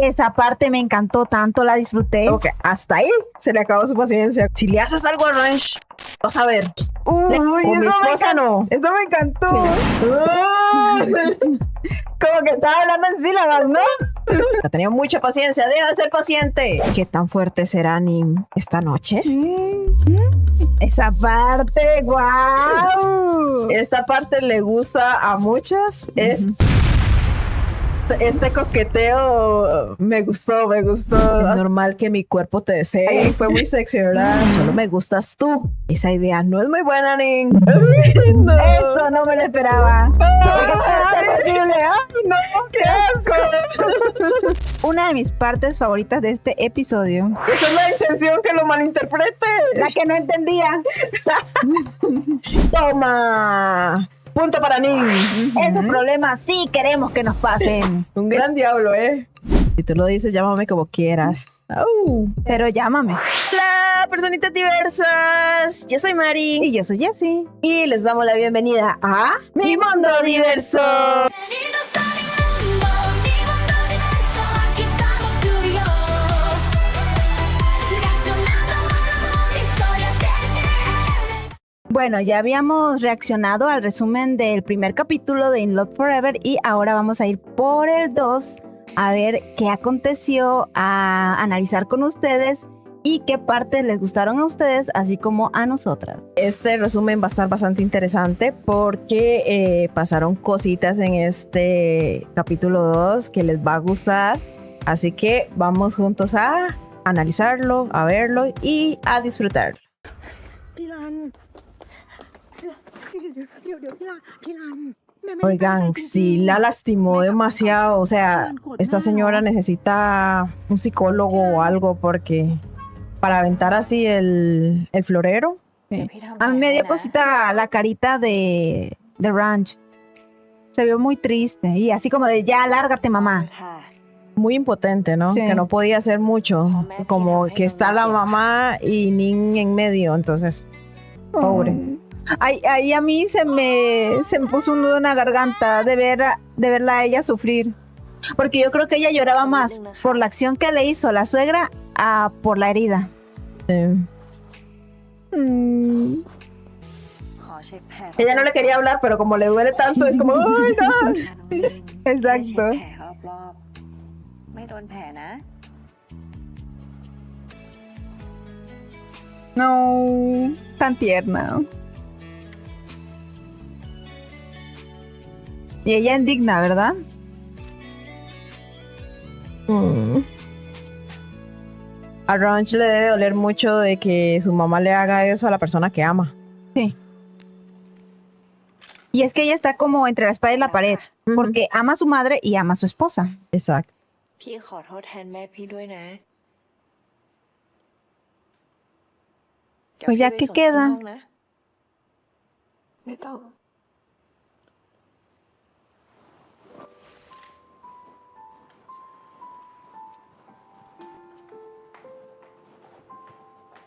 Esa parte me encantó tanto, la disfruté. Ok, hasta ahí se le acabó su paciencia. Si le haces algo a Ranch, vas a ver. Uy, Con mi esposa no. Eso me encantó. Sí. Como que estaba hablando en sílabas, ¿no? Ha tenido mucha paciencia, deja de ser paciente. ¿Qué tan fuerte será Nim esta noche? Esa parte, wow. Esta parte le gusta a muchas. Es este coqueteo me gustó. Es normal que mi cuerpo te desee. Ay, fue muy sexy, ¿verdad? Solo me gustas tú. Esa idea no es muy buena, Ning. No. Eso no me lo esperaba. Ay, Terrible. Ay, no, ¡Qué asco! Una de mis partes favoritas de este episodio, Esa es la intención, que lo malinterprete. la que no entendía. Toma. Punto para Ning. Esos problemas sí queremos que nos pasen. Un gran diablo, ¿eh? Si tú lo dices, llámame como quieras. Au. Pero llámame. Hola, personitas diversas. Yo soy Mari. Y yo soy Jessie. Y les damos la bienvenida a Mi Mundo Diverso. Bienvenidos a mi mundo diverso, aquí estamos tú y yo, reaccionando a historias que Bueno, ya habíamos reaccionado al resumen del primer capítulo de In Love Forever y ahora vamos a ir por el 2 a ver qué aconteció, a analizar con ustedes y qué partes les gustaron a ustedes, así como a nosotras. Este resumen va a estar bastante interesante porque pasaron cositas en este capítulo 2 que les va a gustar. Así que vamos juntos a analizarlo, a verlo y a disfrutarlo. Oigan, sí la lastimó demasiado. O sea, esta señora necesita un psicólogo o algo porque para aventar así el florero. A mí me dio cosita la carita de Ranch. Se vio muy triste y así como de ya, lárgate, mamá. Muy impotente, ¿no? Sí. Que no podía hacer mucho. Como que está la mamá y Ning en medio, entonces, pobre. Ahí a mí se me puso un nudo en la garganta de verla a ella sufrir. Porque yo creo que ella lloraba más por la acción que le hizo la suegra a por la herida. Ella no le quería hablar, pero como le duele tanto, es como, ¡ay, no! Exacto. No, tan tierna. Y ella indigna, ¿verdad? A Ranch le debe doler mucho de que su mamá le haga eso a la persona que ama. Sí. Y es que ella está como entre la espada y la pared, porque ama a su madre y ama a su esposa. Exacto. พี่ขอโทษแทนแม่พี่ด้วยนะ Pues ya que queda. ไม่ต้อง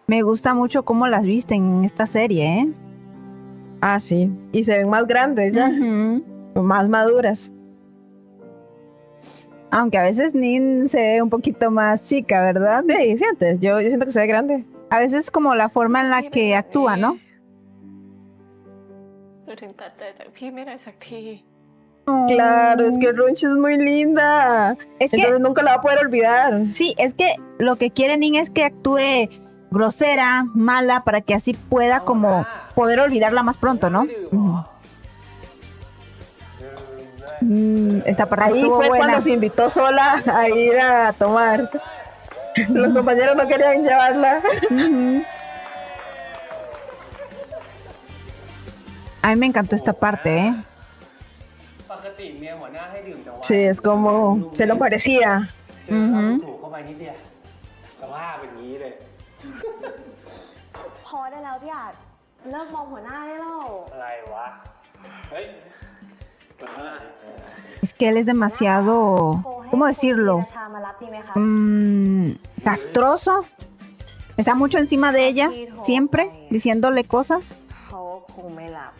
Me gusta mucho cómo las visten en esta serie, ¿eh? Ah, sí. Y se ven más grandes ya, más maduras. Aunque a veces Nin se ve un poquito más chica, ¿verdad? Sí, sientes. Yo siento que se ve grande. A veces como la forma en la que actúa, ¿no? หนูถึงตัดใจจากพี่ไม่ได้สักที Claro, es que Ranch es muy linda. Es que- Entonces nunca la va a poder olvidar. Sí, es que lo que quiere Nin es que actúe grosera, mala, para que así pueda como poder olvidarla más pronto, ¿no? Esta parte Ahí estuvo fue buena. cuando se invitó sola a ir a tomar. Los compañeros no querían llevarla. A mí me encantó esta parte, ¿eh? ปกติเมียหัวหน้าให้ดื่มแต่ว่า Sí, es como se lo parecía. เจอเขาดูถูกเข้าไปนิดเดียวสภาพอย่างนี้เลย พอได้แล้วพี่อาจเลิกมองหัวหน้าได้แล้ว อะไรวะ เฮ้ยหัวหน้า Es que él es demasiado, ¿cómo decirlo? ชามารับดีไหมคะ Castroso. Está mucho encima de ella, siempre, diciéndole cosas. เขาคงไม่หลับ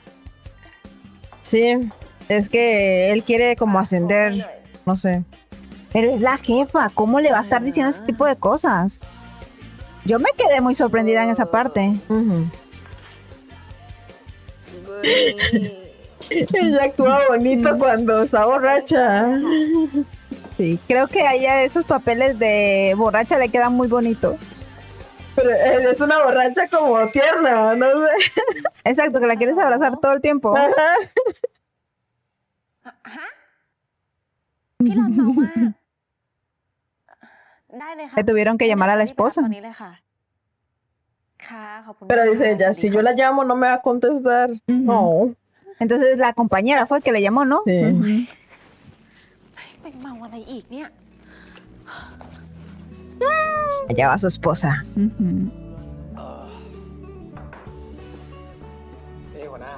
Sí, es que él quiere como ascender, no sé. Pero es la jefa, ¿cómo le va a estar diciendo ese tipo de cosas? Yo me quedé muy sorprendida en esa parte. Ujú. Ella actúa bonito cuando está borracha. Sí, creo que a ella esos papeles de borracha le quedan muy bonitos. Pero es una borracha como tierna, no sé. Exacto, que la quieres abrazar todo el tiempo. Ajá. ฮะ พี่รันมาว่า ได้เลยค่ะ Le tuvieron que llamar a la เดี๋ยวจะรีบไปรับ esposa. ตอนนี้เลยค่ะ ค่ะขอบคุณ Pero มาก dice ค่ะ ella, สวัสดี si yo ค่ะ la llamo no me va a contestar. Ujú. No. Entonces la compañera fue que le llamó, ¿no? Sí. Ujú. ไปเมาอะไรอีกเนี่ย Allá va su esposa. Ujú. นี่หัวหน้า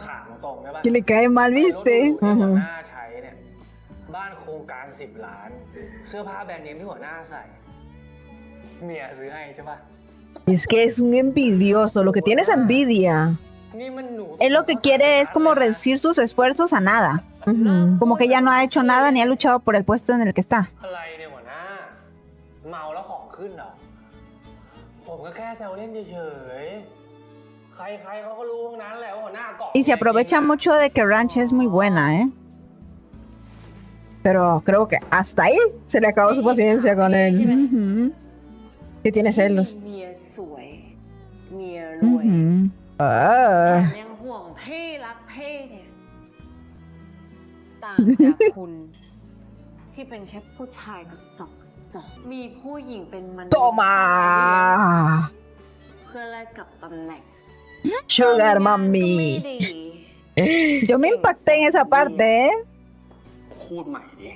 ถามตรงๆได้ปะ Que le cae mal, รถ ¿viste? หรูๆที่หัวหน้าใช้เนี่ย บ้านโครงการ10 ล้าน เสื้อผ้าแบรนด์เนมที่หัวหน้าใส่ เมียซื้อให้ใช่ปะ Es que es un envidioso, lo que tiene es envidia. นี่มันหนู Él lo que quiere es como reducir sus esfuerzos a nada. Ujú. Como que ya no ha hecho nada ni ha luchado por el puesto en el que está. อะไรเนี่ยหัวหน้า เมาแล้วของขึ้นเหรอ ผมก็แค่แซวเล่นเฉยๆ ใครๆเขาก็รู้ทั้งนั้นแหละว่าหัวหน้าเกาะ Y se aprovecha mucho de que Ranch es muy buena, ¿eh? Pero creo que hasta ahí se le acabó su paciencia con él. Ujú. Que tiene celos. เมียสวย เมียรวย Ujú. แถ Ah. มยังห่วงพี่รักพี่เนี่ย ต่างจากคุณ ที่เป็นแค่ผู้ชายกระจอกมีผู้หญิงเป็นมันษย์ Toma. เพื่อแลกกับตำแหน่ง Sugar ก็ mami. ไม่ดี Yo me impacté en esa parte, ¿eh? พูดใหม่ดิ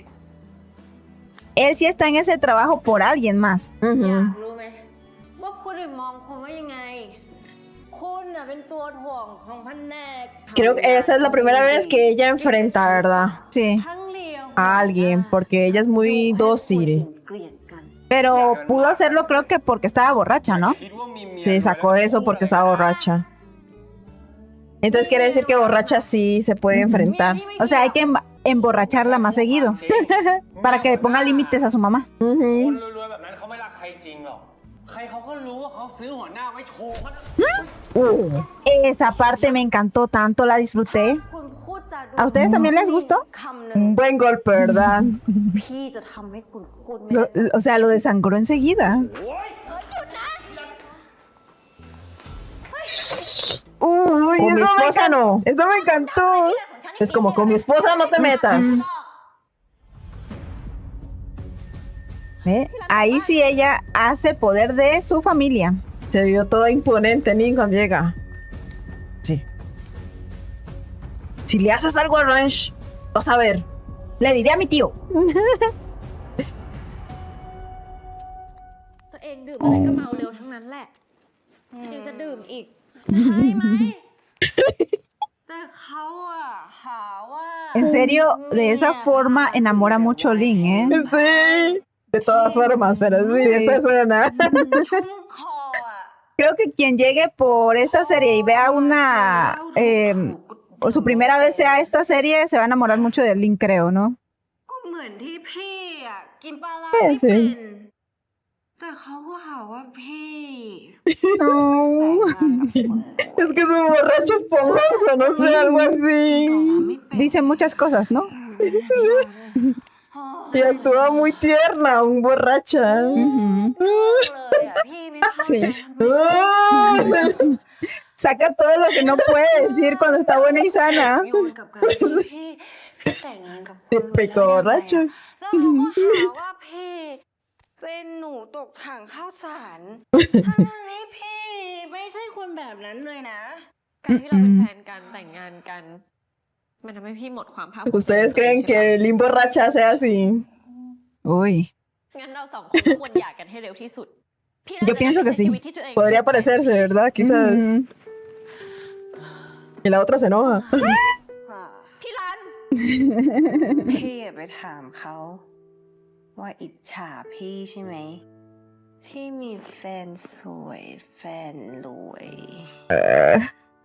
Él sí está en ese trabajo por alguien más. อยาก Ujú. รู้ไหมว่าคุณมองผมว่ายังไง คุณน่ะเป็นตัวถ่วงของแผนก Creo que esa es la primera vez que ella enfrenta, ¿verdad? Sí. ทั้งเลียว A alguien, porque ella es muy dócil. เกลียดกัน Pero pudo hacerlo creo que porque estaba borracha, ¿no? คิดว่ามีเมีย Sí, sacó eso porque estaba borracha. Entonces quiere decir que borracha sí se puede enfrentar. O sea, hay que emborracharla más seguido จริง para que le ponga límites a su mamá. คน Ujú. รวยๆแบบนั้นเขาไม่รักใครจริงหรอก ใครเขาก็รู้ว่าเขาซื้อหัวหน้าไว้โชว์เขานะ Esa parte me encantó tanto, la disfruté. คุณพูดจาดู ¿A ustedes también les gustó? คำหนึ่ง Un buen golpe, ¿verdad? พี่จะทำให้คุณพูดไม่ O sea, lo desangró enseguida. โอ้ย Uy, Con mi eso me esposa no. Eso me encantó. Es como con mi esposa no te metas. ¿Ve? Ahí sí ella hace poder de su familia. Se vio toda imponente, ni cuando llega. Sí. Si le haces algo a Ranch, vas a ver. Le diré a mi tío. ตัวเองดื่มอะไรก็เมาเร็วทั้งนั้นแหละยังจะดื่มอีก ใช่ไหม แต่เขาอะหาว่า En serio, de esa forma enamora mucho a Lin, ¿eh? Sí. De todas formas, pero sí, esta suena. ชุ่มคออะ Creo que quien llegue por esta serie y vea o su primera vez sea esta serie, se va a enamorar mucho de Lin, creo, ¿no? ก็เหมือนที่พี่อะกินปลาร้า เออ ไม่ สิ เป็น แต่เขาก็หาว่าพี่ No. Es que es un borracho esponjoso, no sé, algo así. Dice muchas cosas, ¿no? Y actúa muy tierna, un borracha. เลยอะพี่ไม่เข้าใจ Sí. อ่า Saca todo lo que no puede decir cuando está buena y sana. โยนกับการที่พี่แต่งงานกับคนรวย Típico borracho. แล้วเขาก็หาว่าพี่เป็นหนูตกถังข้าวสารทั้งๆที่พี่ไม่ใช่คนแบบนั้นเลยนะ การที่เราเป็นแฟนกันแต่งงานกัน มันทำให้พี่หมดความภาคภูมิใจ ¿Ustedes ในตัวเอง creen ใช่ปะ que Lin borracha sea así? Uy. งั้นเราสองคนก็ควรหย่ากันให้เร็วที่สุดพี่น่า Yo จะ pienso ได้ que ใช้ sí. ชีวิตที่ตัวเอง Podría parecerse, ¿verdad? Quizás. Ujú. Y la otra se enoja. พี่รัน พี่ไปถามเขาว่าอิจฉาพี่ใช่ไหม ที่มีแฟนสวยแฟนรวย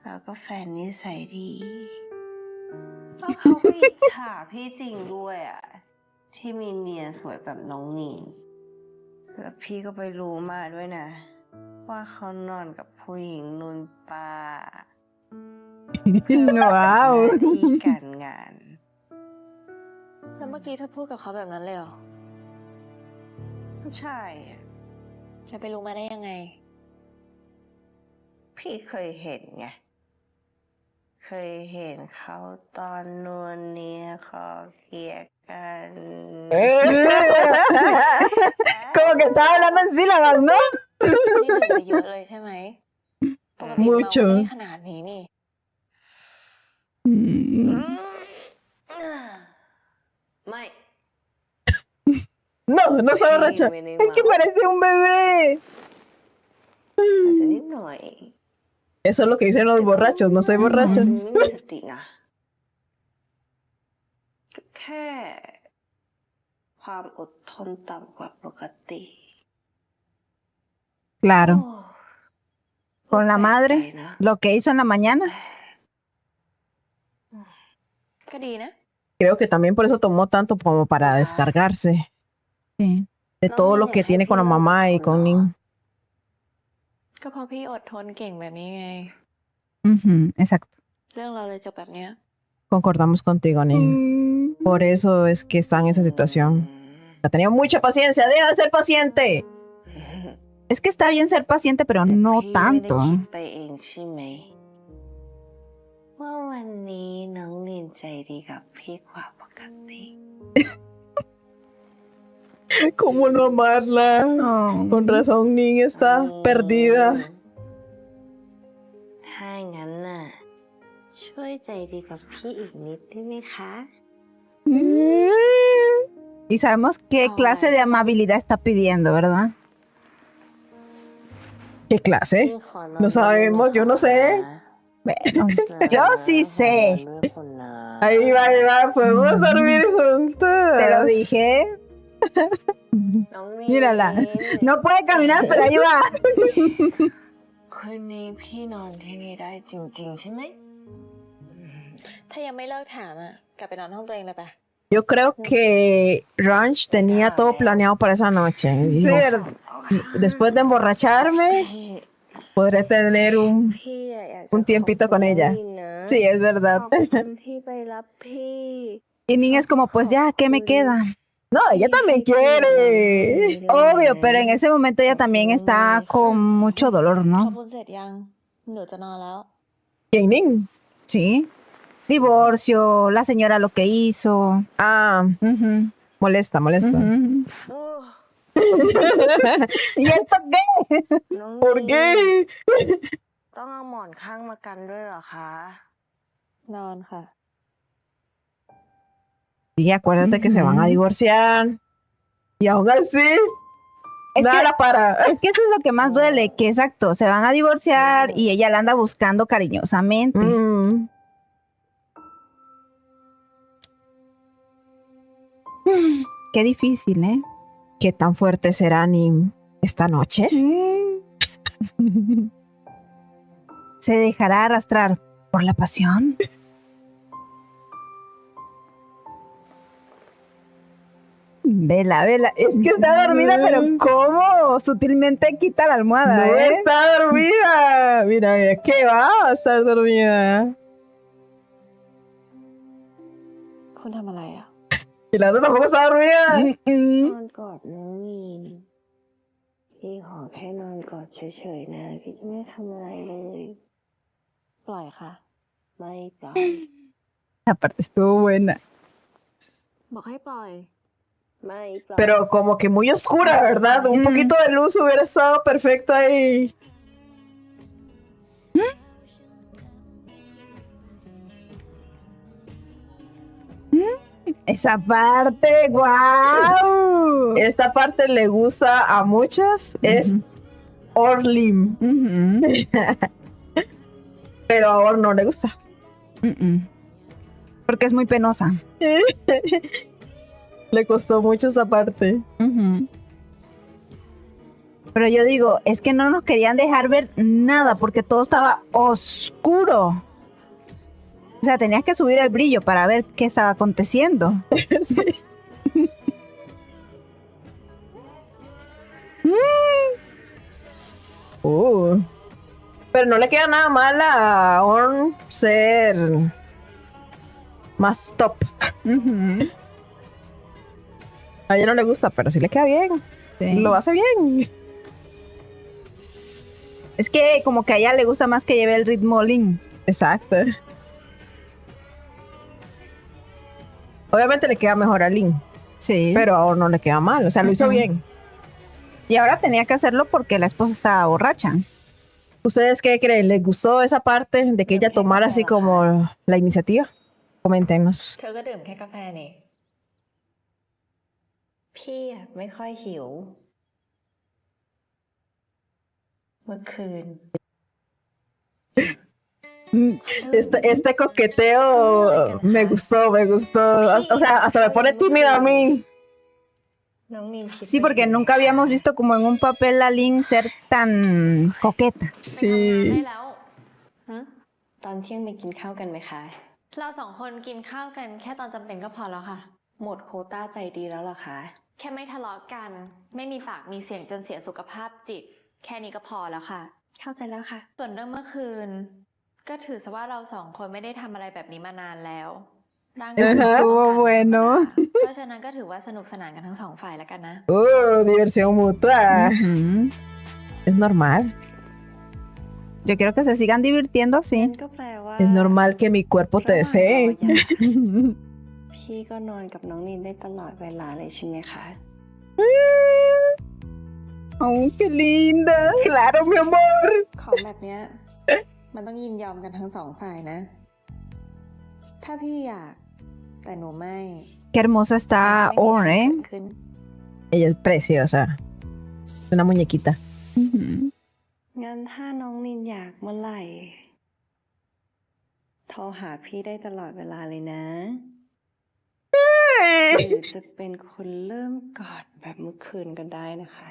แล้วก็แฟนนิสัยดี แล้ แล้วเขาก็อิจฉาพี่จริงด้วยอ่ะ ที่มีเมียสวยแบบน้องนีนแล้วพี่ก็ไปรู้มาด้วยนะ ว่าเขานอนกับผู้หญิงนุนปา ว้าว หน้าที่การงาน แล้วเมื่อกี้เธอพูดกับเขาแบบนั้นเลยเหรอ ใช่อะ จะไปรู้มาได้ยังไง พี่เคยเห็นไง เคยเห็นเขาตอนนวลเนียคอเคลียร์กัน Como que estaba hablando en sílabas, ¿no? นี่ดื่มไปเยอะเลยใช่ไหม ปกติเมา Mucho ไม่ได้ขนาดนี้นี่ ไม่ No, no está borracha. Es que parece un bebé. อาจจะนิดหน่อย Eso es lo que dicen los borrachos, no soy borracho. ไม่มีสตินะก็แค่ ความอดทนต่ำกว่าปกติ Claro. โอ้ Con la แปลกใจ madre, นะ lo que hizo en la mañana. ก็ดีนะ Creo que también por eso tomó tanto como para descargarse Sí. de todo lo que tiene con la mamá y con Ning. ก็เพราะพี่อดทนเก่งแบบนี้ไง Ujú, exacto. เรื่องเราเลยจบแบบเนี้ย Concordamos contigo, Ning. Por eso es que está en esa situación. Ha tenido mucha paciencia, deja de ser paciente. Es que está bien ser paciente, pero แต่ no พี่ไม่ได้ tanto. คิดไปเองใช่ไหม ว่าวันนี้น้องนินใจดีกับพี่กว่าปกติ ¿Cómo no amarla? Oh. Con razón, Ning está perdida. ถ้างั้นน่ะ ช่วยใจดีกับพี่อีกนิดได้ไหมคะ Y sabemos qué clase de amabilidad está pidiendo, ¿verdad? ¿Qué clase? พี่ขอนอน No sabemos, yo no sé. Bueno, นะ yo sí sé. ขอนอนด้วยคนนะ Ahí va, podemos dormir juntos. Te lo dije. น้องนิน Mírala. No puede caminar, pero ahí va. คืนนี้พี่นอนที่นี่ได้จริง ๆ ใช่ไหม ถ้ายังไม่เลิกถามอ่ะ กลับไปนอนห้องตัวเองเลยปะ Yo creo que Ranch tenía todo planeado para esa noche. Sí, Dijo, ¿verdad? después de emborracharme, พี่ podré tener un... พี่อะอยากจะ Un tiempito ขอบคุณ con ella น้องนินนะ Sí, es ข verdad. อบคุณที่ไปรับพี่ Y Ning es como, pues ya, ¿qué me queda? No, ella también quiere. Obvio, pero en ese momento ella también está con mucho dolor, ขอบ ¿no? คุณเสร็จยัง หนูจะนอนแล้ว ¿Quién, Ning? Sí. Divorcio, la señora lo que hizo. Ah, Ujú, molesta. ujú. โอ้ ¿Y esto qué? น้อง ¿Por นิน qué? ต้องเอาหมอนข้างมากันด้วยเหรอคะ นอนค่ะ Sí, acuérdate que se van a divorciar. Y aún así, Es nada que- la para. Es que eso es lo que más duele, que exacto, se van a divorciar y ella la anda buscando cariñosamente. Mm. Qué difícil, ¿eh? ¿Qué tan fuerte será Ning esta noche? ¿Se dejará arrastrar por la pasión? Vela, vela. Es que está dormida, pero ¿cómo? Sutilmente quita la almohada, No ¿eh? está dormida. Mira, mira, ¿qué va a estar dormida? คุณทำอะไรอ่ะ Y la otra tampoco está dormida. นอนกอดน้องนินพี่ขอแค่นอนกอดเฉยๆนะ พี่จะไม่ทำอะไรเลย ปล่อยค่ะ ไม่ปล่อย Aparte estuvo buena. บอกให้ปล่อย ไม่ปล่อย Pero como que muy oscura, ¿verdad? Un poquito de luz hubiera estado perfecto ahí. Esa parte, wow. Esta parte le gusta a muchas. Es Orlim. Pero a Or no le gusta. Porque es muy penosa. Le costó mucho esa parte. Pero yo digo, es que no nos querían dejar ver nada porque todo estaba oscuro. O sea, tenías que subir el brillo para ver qué estaba aconteciendo. Sí. Pero no le queda nada mal a Orn ser más top. Ujú. A ella no le gusta, pero sí le queda bien. Sí. Lo hace bien. Es que como que a ella le gusta más que lleve el ritmo Lin. Exacto. Obviamente le queda mejor a Lin, Sí. pero a Orn no le queda mal. O sea, lo hizo Ujú. bien. Y ahora tenía que hacerlo porque la esposa estaba borracha. ¿Ustedes qué creen? ¿Les gustó esa parte de que ella tomara así como la iniciativa? Coméntenos. เธอก็ดื่มแค่กาแฟนี่ พี่อะไม่ค่อยหิว เมื่อคืน Este coqueteo me gustó, me gustó. O sea, hasta me pone tímida a mí. น้องนินคิด Sí, porque nunca habíamos visto como en un papel a Lin ser tan coqueta. ไปทำงานได้ Sí. แล้วฮะ ตอนเที่ยงไปกินข้าวกันไหมคะ เราสองคนกินข้าวกันแค่ตอนจำเป็นก็พอแล้วค่ะ หมดโควต้าใจดีแล้วเหรอคะ แค่ไม่ทะเลาะกัน ไม่มีปากมีเสียงจนเสียสุขภาพจิต แค่นี้ก็พอแล้วค่ะ เข้าใจแล้วค่ะ ส่วนเรื่องเมื่อคืน ก็ถือซะว่าเราสองคนไม่ได้ทำอะไรแบบนี้มานานแล้วร่างกาย Ajá. ต้องการ Estuvo bueno. เพราะฉะนั้นก็ถือว่าสนุกสนานกันทั้งสองฝ่ายแล้วกันนะ Diversión mutua. Ujú. Es normal. Yo quiero que se sigan divirtiendo, นั่ sí. นก็แปลว่า Es normal que mi cuerpo te ระหว่างรอ desee. ยาพี่ก็นอนกับน้องนินได้ตลอดเวลาเลยใช่ไหมคะ Oh, qué linda. Claro, mi amor. ของแบบเนี้ย มันต้องยินยอมกันทั้งสองฝ่ายนะ ถ้าพี่อยาก แต่หนูไม่ Qué hermosa มัน está ก็ไม่มี Orn, ทาง ¿eh? เกิดขึ้น Ella es preciosa. Es una muñequita. Ujú. งั้นถ้าน้องนินอยากเมื่อไหร่ โทรหาพี่ได้ตลอดเวลาเลยนะ หรือจะเป็นคนเริ่มกอดแบบเมื่อคืนก็ได้นะคะ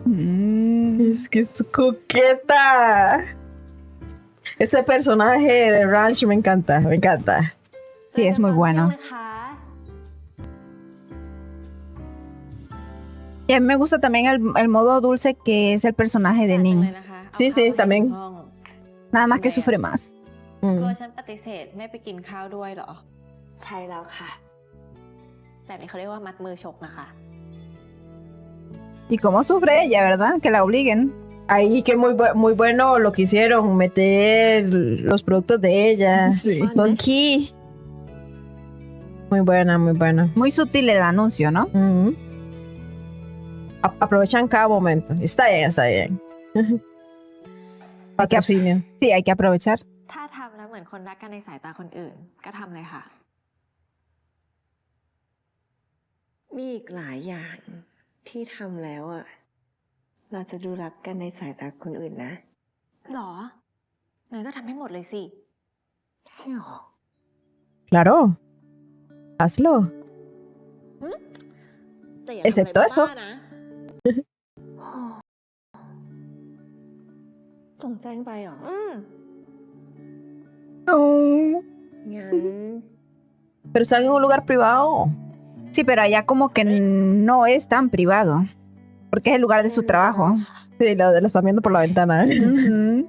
Mm. Es que es coqueta. Este personaje de Ranch me encanta, me encanta. Sí, es muy bueno. เจอกันตอนเที่ยงนะคะ Y a mí me gusta también el modo dulce que es el personaje de จัดจังเลย Nin. นะคะ Sí, เอา sí, ข้าวมาให้ también. ถึงห้อง Nada más que sufre más. กลัว Mm. ฉันปฏิเสธไม่ไปกินข้าวด้วยเหรอ ใช่แล้วค่ะ แบบนี้เขาเรียกว่ามัดมือชกนะคะ Y cómo sufre ella, ¿verdad? Que la obliguen. Ahí que muy bueno lo que hicieron, meter los productos de ella. Sí. Con Key. Muy buena, muy buena. Muy sutil el anuncio, ¿no? Mm. Aprovechan cada momento. Está bien, está bien. Patrocinio. Sí, hay que aprovechar. ถ้าทำแล้วเหมือนคนรักกันในสายตาคนอื่น ก็ทำเลยค่ะ มีอีกหลายอย่างที่ทำแล้วอ่ะ เราจะดูรักกันในสายตาคนอื่นนะ หรองั้นก็ทำให้หมดเลยสิ ใช่หรอ Claro. Hazlo. แต่อย่า Excepto ทำอะไร eso บ้าๆนะ ส่งแจ้งไปเหรอ งั้น Pero están en un lugar privado. Sí, pero allá como que no es tan privado. Porque es el lugar de su trabajo. Sí, la están viendo por la ventana. Ujú.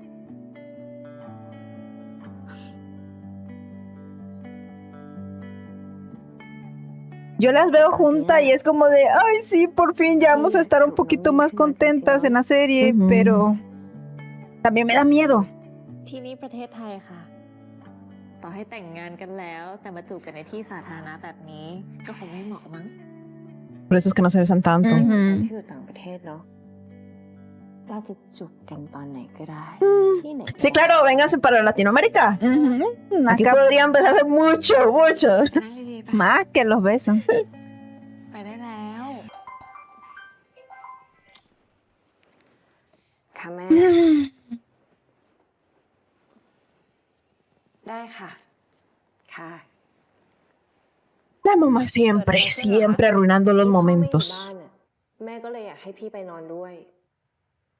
Yo las veo juntas y es como de, ay, sí, por fin ya vamos a estar un poquito más contentas en la serie, Ujú. pero también me da miedo. ที่นี่ประเทศไทยค่ะ ต่อให้แต่งงานกันแล้ว แต่มาจูบกันในที่สาธารณะแบบนี้ ก็คงไม่เหมาะมั้ง Por eso es que no se besan tanto. อืม ที่อยู่ต่างประเทศเนาะ เราจะจูบกันตอนไหนก็ได้ ที่ไหนก็ Sí, ได้ claro, vénganse para Latinoamérica. Ujú. Aquí Acá podrían besarse mucho, mucho. ไปนั่งดีๆไป más que los besos. ไปได้แล้ว ค่ะแม่ ได้ค่ะ ค่ะ La mamá siempre, siempre arruinando los ที่พ่อไม่อยู่ momentos. บ้านน่ะแม่ก็เลยอยากให้พี่ไปนอนด้วย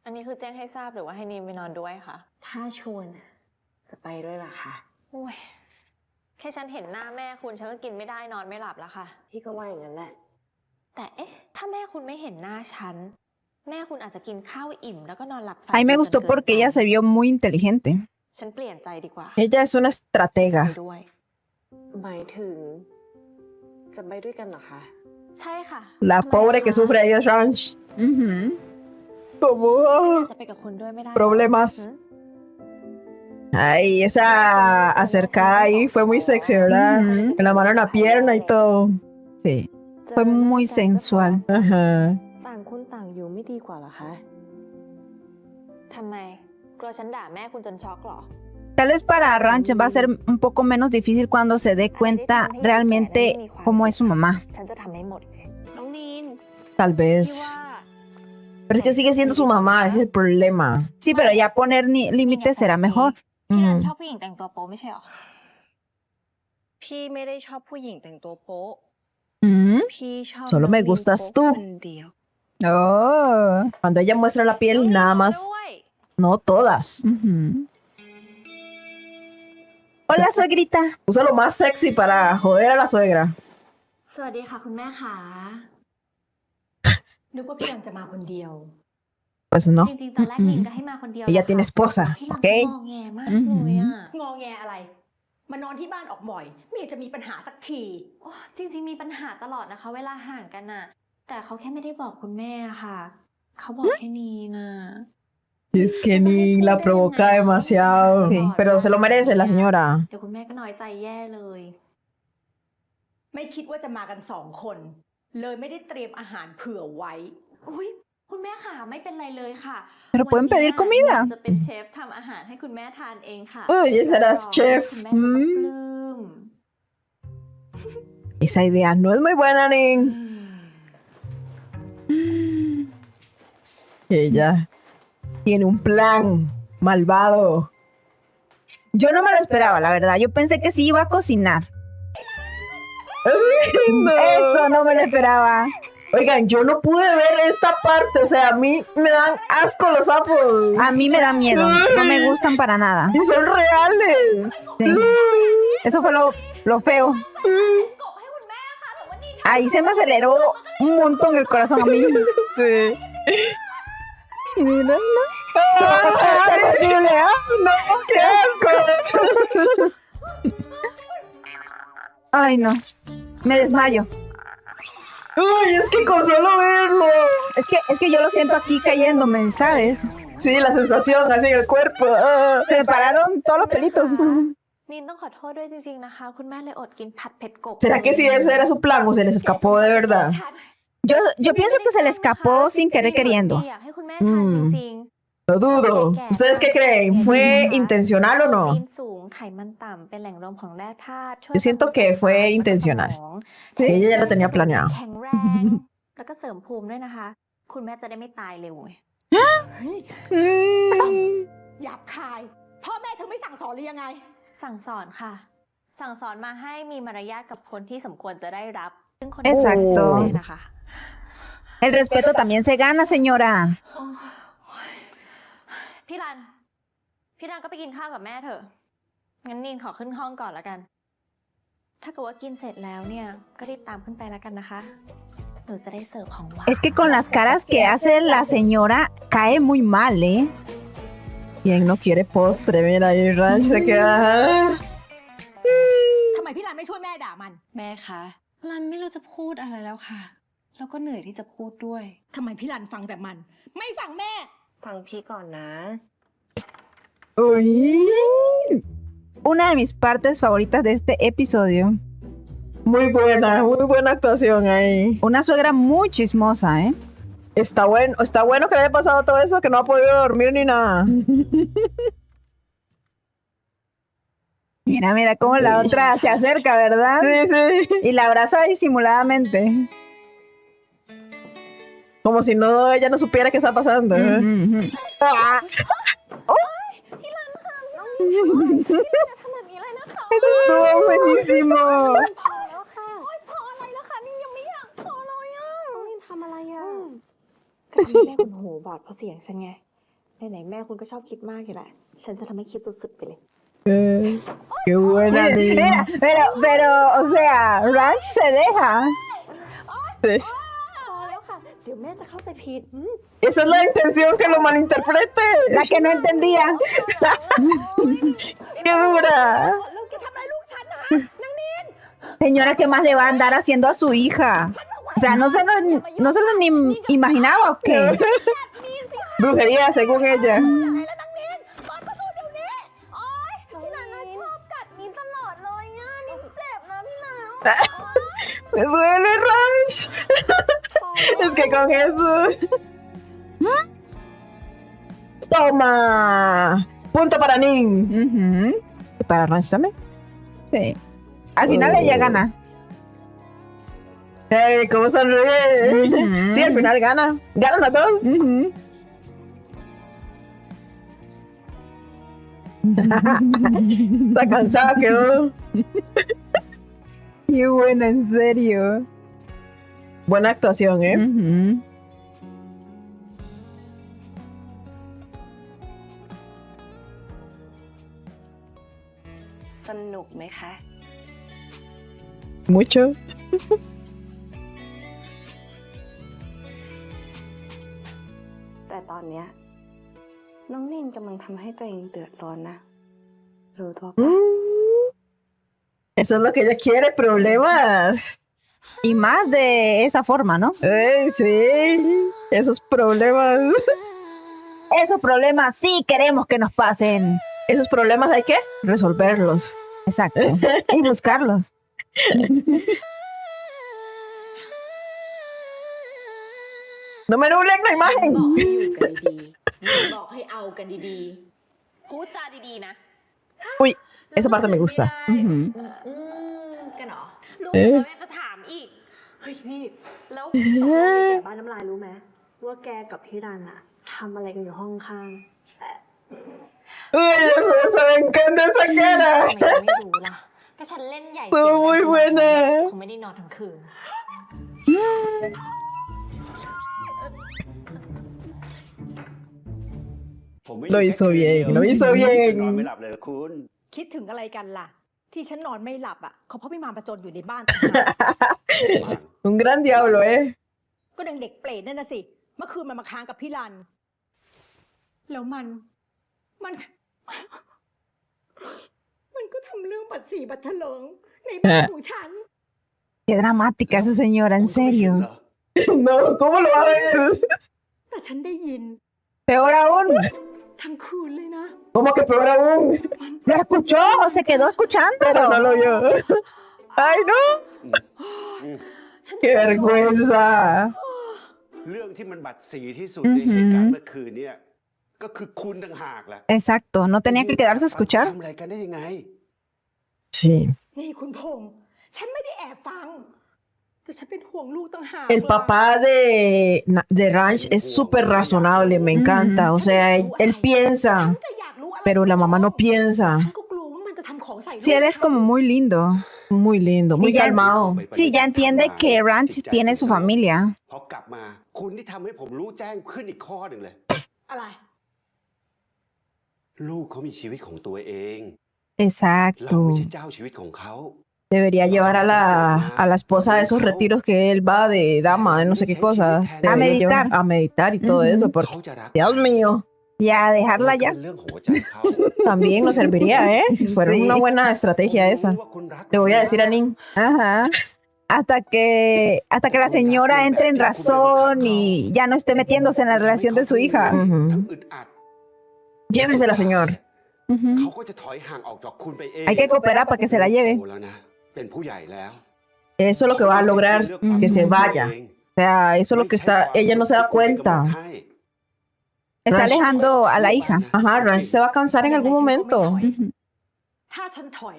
อันนี้คือแจ้งให้ทราบหรือว่าให้นีมไปนอนด้วยคะ ถ้าชวนน่ะจะไปด้วยล่ะค่ะ โอ้ย แค่ฉันเห็นหน้าแม่คุณฉันก็กินไม่ได้นอนไม่หลับแล้วค่ะ พี่ก็ว่าอย่างนั้นแหละ แต่เอ๊ะ ถ้าแม่คุณไม่เห็นหน้าฉัน แม่คุณอาจจะกินข้าวอิ่มแล้วก็นอนหลับฝัน A mí me จน gustó เกิน porque ไป ella se vio muy inteligente. ฉันเปลี่ยนใจดีกว่า Ella es una ไป estratega. ด้วย หมายถึง จะไปด้วยกันเหรอคะ ใช่ค่ะ La ทำไม pobre อะ que คะ sufre ahí es Ranch. Ujú. Como... จะไปกับคุณด้วยไม่ได้ Problemas. หรอ Ay, esa acercada ahí fue muy sexy, ¿verdad? Ujú. Con la mano en la pierna y todo. Sí, fue muy sensual. Ajá. ต่างคนต่างอยู่ไม่ดีกว่าเหรอคะ ทำไม กลัวฉันด่าแม่คุณจนช็อกเหรอ Tal vez para Ranch va a ser un poco menos difícil cuando se dé cuenta realmente cómo es su mamá. ฉันจะทำให้หมดเลย น้องนีน Tal พี่ vez. ว่า Pero es que sigue siendo su mamá, ese es el problema. Sí, pero ya poner límites será mejor. พี่นัน Mm. ชอบผู้หญิงแต่งตัวโป๊ไม่ใช่เหรอ พี่ไม่ได้ชอบผู้หญิงแต่งตัวโป๊ะ Mm. พี่ชอบ Solo me น้องนิน gustas โป๊ะ tú. คนเดียว Oh. Cuando ella muestra la piel, nada más. ด้วย No todas. Ujú. Hola, suegrita. Usa lo más sexy para joder a la suegra. สวัสดีค่ะคุณแม่ค่ะ นึกว่าพี่รันจะมาคนเดียว Pues no. จริงๆ ตอนแรกนินก็ให้มาคนเดียว Ella แหละค่ะ tiene esposa, พี่รัน ¿ok? ก็งอแงมากเลยอ่ะ งอแงอะไร มานอนที่บ้านออกบ่อย ไม่เห็นจะมีปัญหาสักที โอ้จริงๆ มีปัญหาตลอดนะคะ เวลาห่างกันน่ะ แต่เขาแค่ไม่ได้บอกคุณแม่ค่ะ เขาบอกแค่นี้นะ Es que ni la provoca demasiado. Sí. Pero se lo merece la señora. เดี๋ยวคุณแม่ก็น้อยใจแย่เลย ไม่คิดว่าจะมากัน2 คน เลยไม่ได้เตรียมอาหารเผื่อไว้ อุ้ยคุณแม่ค่ะไม่เป็นไรเลยค่ะ Pero pueden วันเนี้ย pedir comida. จะเป็นเชฟทำอาหารให้คุณแม่ทานเองค่ะ Uy, serás รับรอง chef. คุณแม่จะต้องปลื้ม Esa idea no es muy buena, Ning. Ella tiene un plan malvado. Yo no me lo esperaba, la verdad. Yo pensé que sí iba a cocinar. No. Eso no me lo esperaba. Oigan, yo no pude ver esta parte. O sea, a mí me dan asco los sapos. A mí me da miedo. No me gustan para nada. Y son reales. Sí. Eso fue lo feo. Ahí se me aceleró un montón el corazón a mí. Sí. Mira, no. Terrible, ¿ah? No, qué asco. Ay, no. Me desmayo. Uy, es que con solo verlo. Es que yo lo siento aquí cayéndome, ¿sabes? Sí, la sensación así en el cuerpo. Se me pararon todos los pelitos. นินต้องขอโทษด้วยจริงๆนะคะ คุณแม่เลยอดกินผัดเผ็ดกบ ¿Será que si ese era su plan o se les escapó de verdad? Yo pienso que se le escapó sin querer queriendo. อยากให้คุณแม่ทานจริง Lo dudo. ¿Ustedes qué creen? ¿Fue intencional o ๆ no? โปรตีนสูงไขมันต่ำเป็นแหล่งรวมของแร่ธาตุช่วย Yo siento que fue intencional. บำรุงสมอง Ella ya lo tenía planeado. แข็งแรง แล้วก็เสริมภูมิด้วยนะคะ คุณแม่จะได้ไม่ตายเร็วไง หยาบคาย พ่อแม่เธอไม่สั่งสอนหรือยังไง สั่งสอนค่ะ สั่งสอนมาให้มีมารยาทกับคนที่สมควรจะได้รับ ซึ่งคน Exacto แม่นะคะ El respeto también se gana, señora. พี่รัน พี่รันก็ไปกินข้าวกับแม่เถอะ งั้นนินขอขึ้นห้องก่อนแล้วกัน ถ้าเกิดว่ากินเสร็จแล้วเนี่ย ก็รีบตามขึ้นไปแล้วกันนะคะ หนูจะได้เสิร์ฟของหวาน Es que con las caras que hace la señora cae muy mal, ¿eh? ¿Quién no quiere postre? Mira, ahí Ranch se queda. ทำไมพี่รันไม่ช่วยแม่ด่ามัน แม่คะ รันไม่รู้จะพูดอะไรแล้วค่ะ แล้วก็เหนื่อยที่จะพูดด้วย ทำไมพี่รันฟังแต่มัน ไม่ฟังแม่ ฟังพี่ก่อนนะ Uy. Una de mis partes favoritas de este episodio. Muy buena actuación ahí. Una suegra muy chismosa, ¿eh? Está bueno que le haya pasado todo eso, que no ha podido dormir ni nada. Mira, mira cómo la otra se acerca, ¿verdad? Sí, sí. Y la abraza disimuladamente. Como si no ella no supiera qué está pasando. ¿eh? Ujú, ujú. Ah. Estuvo buenísimo. ก็ทำให้แม่คุณหูบอดเพราะเสียงฉันไง ไหนๆแม่คุณก็ชอบคิดมากอยู่แหละ ฉันจะทำให้คิดสุดๆไปเลย Qué buena, Nin. Mira, pero, o sea, Ranch se deja. Esa es la intención, que lo malinterprete. La que no entendía. ¡Qué dura! Señora, ¿qué más le va a andar haciendo a su hija? O sea, no se lo ni imaginaba o qué. Brujería, según ella. Me duele, Ranch. Es que con eso. Toma. Punto para Nin. Ujú, ¿Y para Ranch también? sí. Al final ella gana. ¡Ey, cómo sonríe! Ujú. Sí, al final gana. Ganan las dos. Ujú. Está cansada, quedó. Qué buena, en serio. Buena actuación, ¿eh? Ujú.สนุกไหมคะ Mucho. แต่ตอนเนี้ยน้องนินกำลังทำให้ตัวเองเดือดร้อนนะ รู้ตัวปะ Eso es lo que ella quiere, problemas. Y más de esa forma, ¿no? ¡Ey, sí! Esos problemas. Esos problemas sí queremos que nos pasen. Esos problemas hay que resolverlos. Exacto. Y buscarlos. No me nublen la imagen. บอกให้อยู่กันดีๆบอกให้เอากันดีๆ พูดจาดีๆนะ Uy, esa parte me gusta. Ujú. กันเหรอ ลูก เอ๊ะ แล้วแม่จะถามอีก เฮ้ยนี่ แล้ว ตกลงแกบ้านน้ำลายรู้ไหมว่าแกกับพี่รันอะทำอะไรกันอยู่ห้องข้าง Uy, eso me encanta esa ทำ cara. ไมยังไม่รู้ล่ะ ก็ฉันเล่นใหญ่ Estuvo เสียงดัง muy buena. คงไม่ได้นอนทั้งคืน Lo hizo bien, lo hizo นอน bien. ไม่หลับเลยคุณ คิดถึงอะไรกันล่ะ ที่ฉันนอนไม่หลับอ่ะเขาเพราะพี่มารประจนอยู่ในบ้าน Un gran diablo, ¿eh? ก็ดังเด็กเปรตนั่นน่ะสิ เมื่อคืนมันมาค้างกับพี่รัน แล้วมันก็ทำเรื่องบัดสีบัดทะเลิงในบ้านของฉัน Qué dramática esa señora, en คุณก็ไม่เห็น serio. เหรอ No, ¿cómo lo va a ver? แต่ฉันได้ยิน Peor aún. ทั้งคืนเลยนะ ¿Cómo que peor aún? Lo escuchó o se quedó escuchando. Pero no lo oyó. ¡Ay, no! ฉัน ¡Qué vergüenza! เรื่องที่มันบัดสีที่สุดในเหตุการณ์เมื่อคืนเนี่ยก็คือคุณต่างหากล่ะ Exacto, no tenía que quedarse a escuchar. ทำอะไรกันได้ยังไง Sí. นี่คุณพงษ์ฉันไม่ได้แอบฟัง แต่ฉันเป็นห่วงลูกต่างหาก El papá de Ranch es súper razonable, me encanta. O sea, él piensa, ฉันจะอยากรู้อะไร pero la mamá no piensa. ฉันก็กลัวว่ามันจะทำของใส่ลูก Sí, él es como muy lindo. Muy lindo, muy Y ya- calmado. Sí, ya entiende que Ranch tiene su familia. พอกลับมาคุณที่ทำให้ผมรู้แจ้งขึ้นอีกข้อหนึ่งเลย อะไร ลูกเขามีชีวิตของตัวเอง เรา Exacto. ไม่ใช่เจ้าชีวิตของเขา Debería llevar a la esposa a esos retiros que él va de dama, de no sé qué cosa. Debería meditar. A meditar y todo Ujú. eso, porque, เขาจะรัก Dios mío, Ya, dejarla ก็ ya. เป็นเรื่องของหัวใจเขา también nos serviría, ¿eh? Fuera Sí. una buena estrategia ผม esa. รู้ว่าคุณรัก Le voy a decir a Nin. Ajá. Hasta que la señora entre en razón y ya no esté metiéndose en la relación de su hija. ทั้ง Ujú. อึดอัด Llévesela, señor. เขา Ujú. ก็จะถอยห่างออกจากคุณไปเอง Hay que cooperar para que se la lleve. โตแล้วนะเป็นผู้ใหญ่แล้ว Eso es lo que va a lograr que se vaya. O sea, eso es lo que está. Ella no se da cuenta. Está Ranch. alejando a la hija. Ajá, Ranch se va a cansar en algún momento. Ujú. ถ้าฉันถอย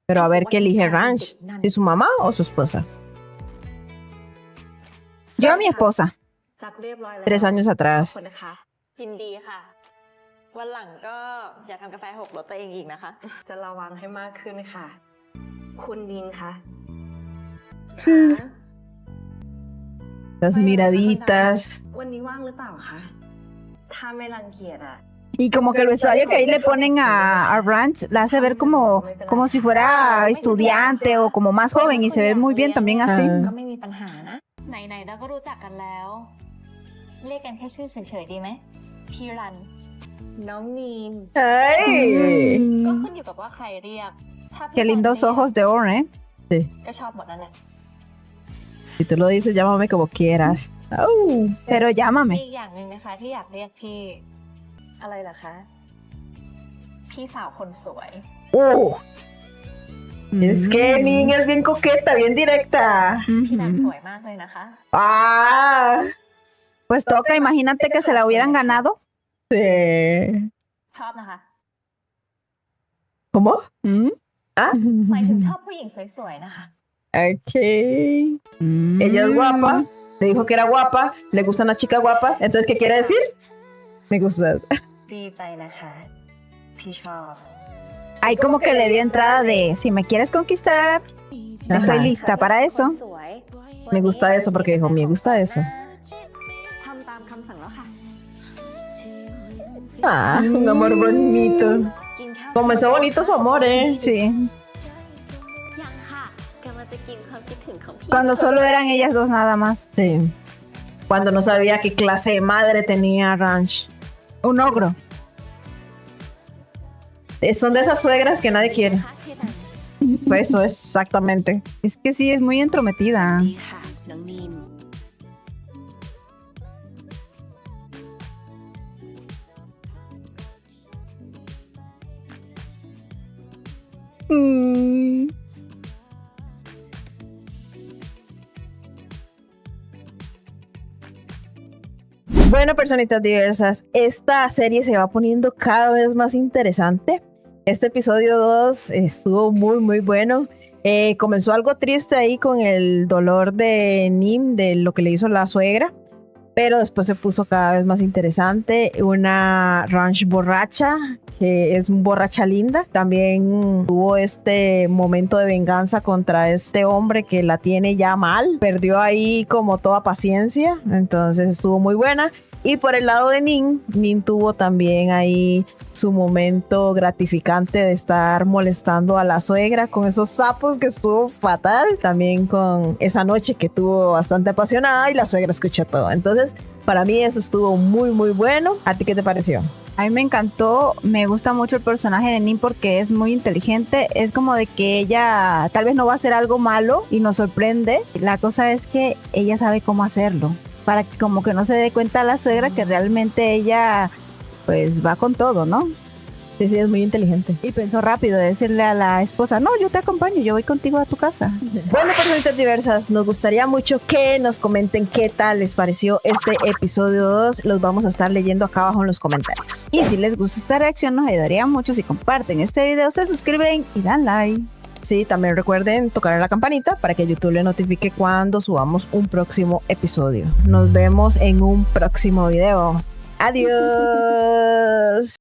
Pero a ver qué elige Ranch. Si su mamá o su esposa. Yo a mi esposa. จับเรียบร้อยแล้ว 3 años ขอบ atrás. คุณนะคะ ยินดีค่ะ วันหลังก็อย่าทำกาแฟหกรถตัวเองอีกนะคะ จะระวังให้มากขึ้นค่ะ คุณนินคะ Las miraditas. วันนี้ว่างหรือเปล่าคะ ถ้าไม่รังเกียจอะ Y como que el vestuario que ahí le ponen a Ranch la hace ver como si fuera estudiante o como más joven y se ve muy bien también así. ก็ไม่มีปัญหานะ ไหนๆเราก็รู้จักกันแล้ว เรียกกันแค่ชื่อเฉยๆดีไหมพี่รัน น้องนีม Ay. ก็ขึ้นอยู่กับว่าใครเรียก ถ้าพี่ Qué lindos ojos de oro, ¿eh? ก็ชอบหมดนั่นแหละ Si tú lo dices, llámame como quieras. Pero มี llámame. อีกอย่างหนึ่งนะคะที่อยากเรียกพี่ อะไรเหรอคะ พี่สาวคนสวย Es que niña es bien coqueta, bien directa. พี่รันสวยมากเลยนะคะ Ah. Pues toca, imagínate que se la hubieran ganado. Sí. ชอบนะคะ ¿Cómo? ¿Mm? Ah. หมายถึงชอบผู้หญิงสวยๆนะคะ Ok. Ella es guapa. Le dijo que era guapa. Le gusta una chica guapa. Entonces, ¿qué quiere decir? Me gusta. ดีใจนะคะ พี่ชอบ Ahí como que le dio entrada de, si me quieres conquistar, estoy lista para eso. สวย Me gusta eso porque dijo, me gusta eso. ทำตามคำสั่งแล้วค่ะ Ah, un amor bonito. กินข้าว Comenzó bonito su amor, ¿eh? Sí. ยังค่ะกำลังจะกินความคิดถึงของพี่ Cuando solo eran ellas dos nada más. Sí. Cuando no sabía qué clase de madre tenía Ranch. Un ogro. Son de esas suegras que nadie quiere. พี่รัน Pues eso es exactamente. Es que sí, es muy entrometida. ดีค่ะ น้องนีม Mm. Bueno, personitas diversas, esta serie se va poniendo cada vez más interesante. Este episodio 2 estuvo muy bueno. Comenzó algo triste ahí con el dolor de Nim, de lo que le hizo la suegra, pero después se puso cada vez más interesante. Una Ranch borracha, que es borracha linda. También tuvo este momento de venganza contra este hombre que la tiene ya mal. Perdió ahí como toda paciencia, entonces estuvo muy buena. Y por el lado de Nin tuvo también ahí su momento gratificante de estar molestando a la suegra con esos sapos, que estuvo fatal. También con esa noche que tuvo bastante apasionada y la suegra escuchó todo. Entonces, para mí eso estuvo muy bueno. ¿A ti qué te pareció? A mí me encantó, me gusta mucho el personaje de Nin porque es muy inteligente, es como de que ella tal vez no va a hacer algo malo y nos sorprende. La cosa es que ella sabe cómo hacerlo, para que como que no se dé cuenta la suegra que realmente ella pues va con todo, ¿no? Sí, es muy inteligente. Y pensó rápido de decirle a la esposa, no, yo te acompaño, yo voy contigo a tu casa. Bueno, personitas diversas, nos gustaría mucho que nos comenten qué tal les pareció este episodio 2. Los vamos a estar leyendo acá abajo en los comentarios. Y si les gusta esta reacción, nos ayudaría mucho si comparten este video, se suscriben y dan like. Sí, también recuerden tocar la campanita para que YouTube le notifique cuando subamos un próximo episodio. Nos vemos en un próximo video. Adiós.